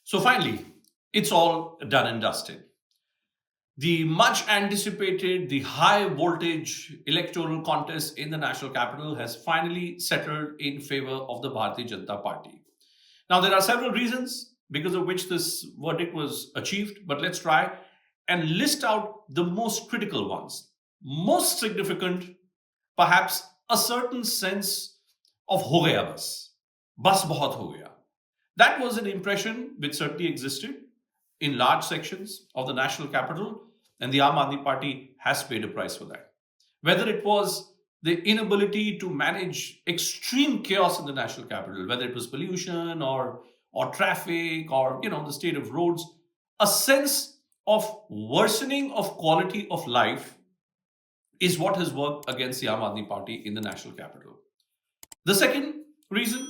So finally, it's all done and dusted. The much anticipated, the high voltage electoral contest in the national capital has finally settled in favor of the Bharatiya Janata Party. Now, there are several reasons because of which this verdict was achieved, but let's try and list out the most critical ones. Most significant, perhaps a certain sense of ho gaya bas bahut ho gaya. That was an impression which certainly existed in large sections of the national capital, and the Aam Aadmi Party has paid a price for that. Whether it was the inability to manage extreme chaos in the national capital, whether it was pollution or traffic or the state of roads, a sense of worsening of quality of life is what has worked against the Aam Aadmi Party in the national capital. The second reason,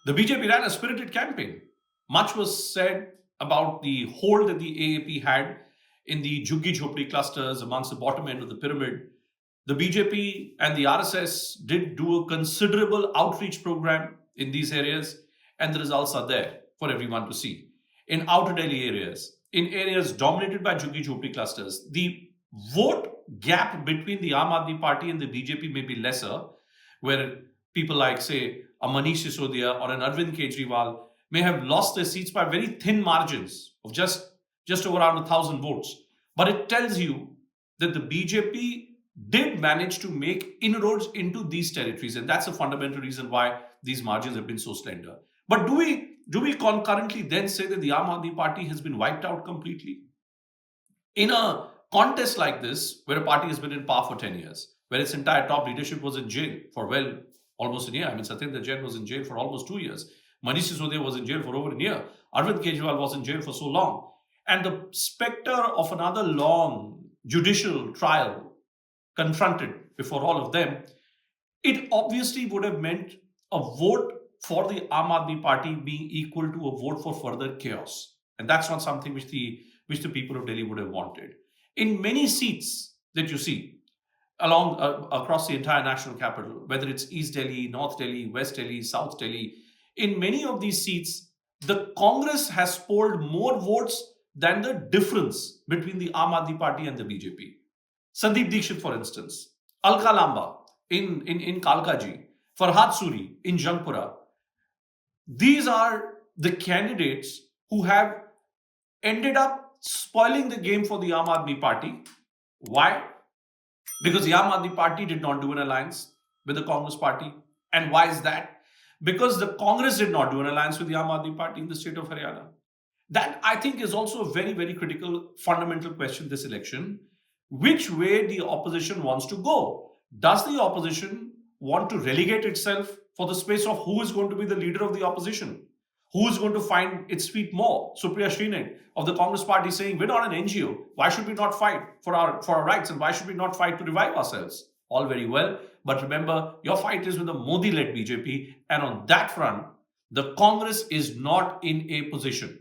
the BJP ran a spirited campaign. Much was said about the hold that the AAP had in the Jhuggi Jhopdi clusters amongst the bottom end of the pyramid. The BJP and the RSS did do a considerable outreach program in these areas, and the results are there for everyone to see. In outer Delhi areas, in areas dominated by Jhuggi Jhopdi clusters, the vote gap between the Aam Aadmi Party and the BJP may be lesser, where people like, say, a Manish Sisodia or an Arvind Kejriwal may have lost their seats by very thin margins of just around 1,000 votes. But it tells you that the BJP did manage to make inroads into these territories, and that's a fundamental reason why these margins have been so slender. But do we concurrently then say that the Aam Aadmi Party has been wiped out completely? In a contest like this, where a party has been in power for 10 years, where its entire top leadership was in jail for, well, almost a year. I mean, Satyendra Jain was in jail for almost 2 years. Manish Sisodia was in jail for over a year. Arvind Kejriwal was in jail for so long. And the specter of another long judicial trial confronted before all of them, it obviously would have meant a vote for the Aam Aadmi Party being equal to a vote for further chaos. And that's not something which the people of Delhi would have wanted. In many seats that you see, along across the entire national capital, whether it's East Delhi, North Delhi, West Delhi, South Delhi, in many of these seats, the Congress has polled more votes than the difference between the Aam Aadmi Party and the BJP. Sandeep Dikshit, for instance, Alka Lamba in Kalkaji, Farhad Suri in Jangpura. These are the candidates who have ended up spoiling the game for the Aam Aadmi Party. Why? Because the Aam Aadmi Party did not do an alliance with the Congress Party. And why is that? Because the Congress did not do an alliance with the Aam Aadmi Party in the state of Haryana. That, I think, is also a very, very critical, fundamental question this election. Which way the opposition wants to go? Does the opposition want to relegate itself for the space of who is going to be the leader of the opposition? Who is going to find its feet more? Supriya Shrinek of the Congress Party saying, we're not an NGO. Why should we not fight for our rights? And why should we not fight to revive ourselves? All very well. But remember, your fight is with the Modi-led BJP. And on that front, the Congress is not in a position.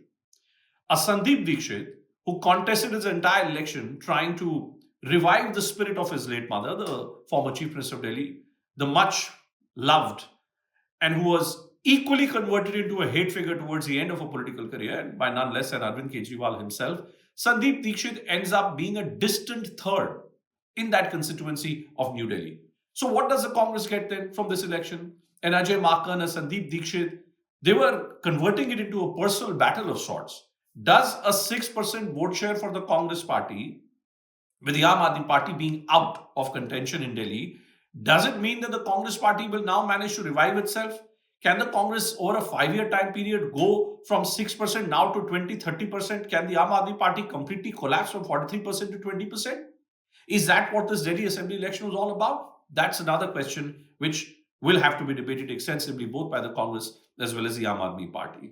A Sandeep Dikshit, who contested his entire election trying to revive the spirit of his late mother, the former Chief Minister of Delhi, the much loved, and who was equally converted into a hate figure towards the end of a political career, and by none less than Arvind Kejriwal himself, Sandeep Dikshit ends up being a distant third in that constituency of New Delhi. So what does the Congress get then from this election? And Ajay Makan and Sandeep Dikshit, they were converting it into a personal battle of sorts. Does a 6% vote share for the Congress Party, with the Aam Aadmi Party being out of contention in Delhi, does it mean that the Congress Party will now manage to revive itself? Can the Congress over a 5-year time period go from 6% now to 20-30%? Can the Aam Aadmi Party completely collapse from 43% to 20%? Is that what this Delhi Assembly election was all about? That's another question which will have to be debated extensively both by the Congress as well as the Aam Aadmi Party.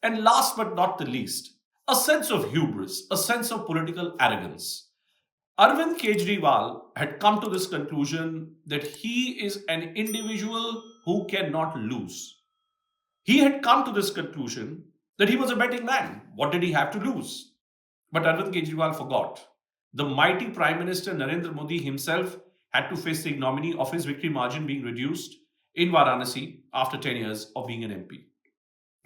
And last but not the least, a sense of hubris, a sense of political arrogance. Arvind Kejriwal had come to this conclusion that he is an individual who cannot lose. He had come to this conclusion that he was a betting man. What did he have to lose? But Arvind Kejriwal forgot. The mighty Prime Minister Narendra Modi himself had to face the ignominy of his victory margin being reduced in Varanasi after 10 years of being an MP.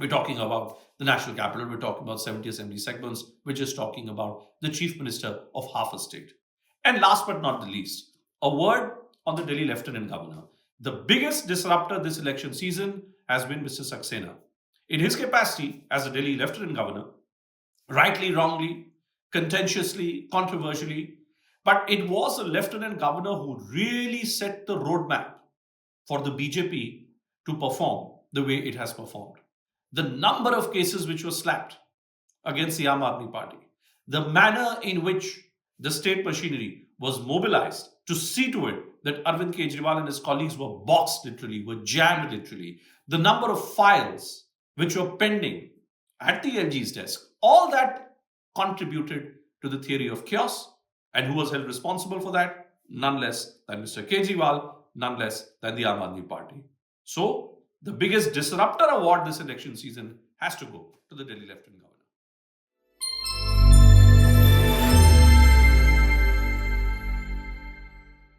We're talking about the national capital, we're talking about 70 assembly segments, we're just talking about the chief minister of half a state. And last but not the least, a word on the Delhi lieutenant governor. The biggest disruptor this election season has been Mr. Saxena. In his capacity as a Delhi lieutenant governor, rightly, wrongly, contentiously, controversially, but it was a lieutenant governor who really set the roadmap for the BJP to perform the way it has performed. The number of cases which were slapped against the Aam Aadmi Party, the manner in which the state machinery was mobilized to see to it that Arvind Kejriwal and his colleagues were boxed literally, were jammed literally, the number of files which were pending at the LG's desk, all that contributed to the theory of chaos. And who was held responsible for that? None less than Mr. Kejriwal, none less than the Aam Aadmi Party. So, the biggest disruptor award this election season has to go to the Delhi Lieutenant Governor.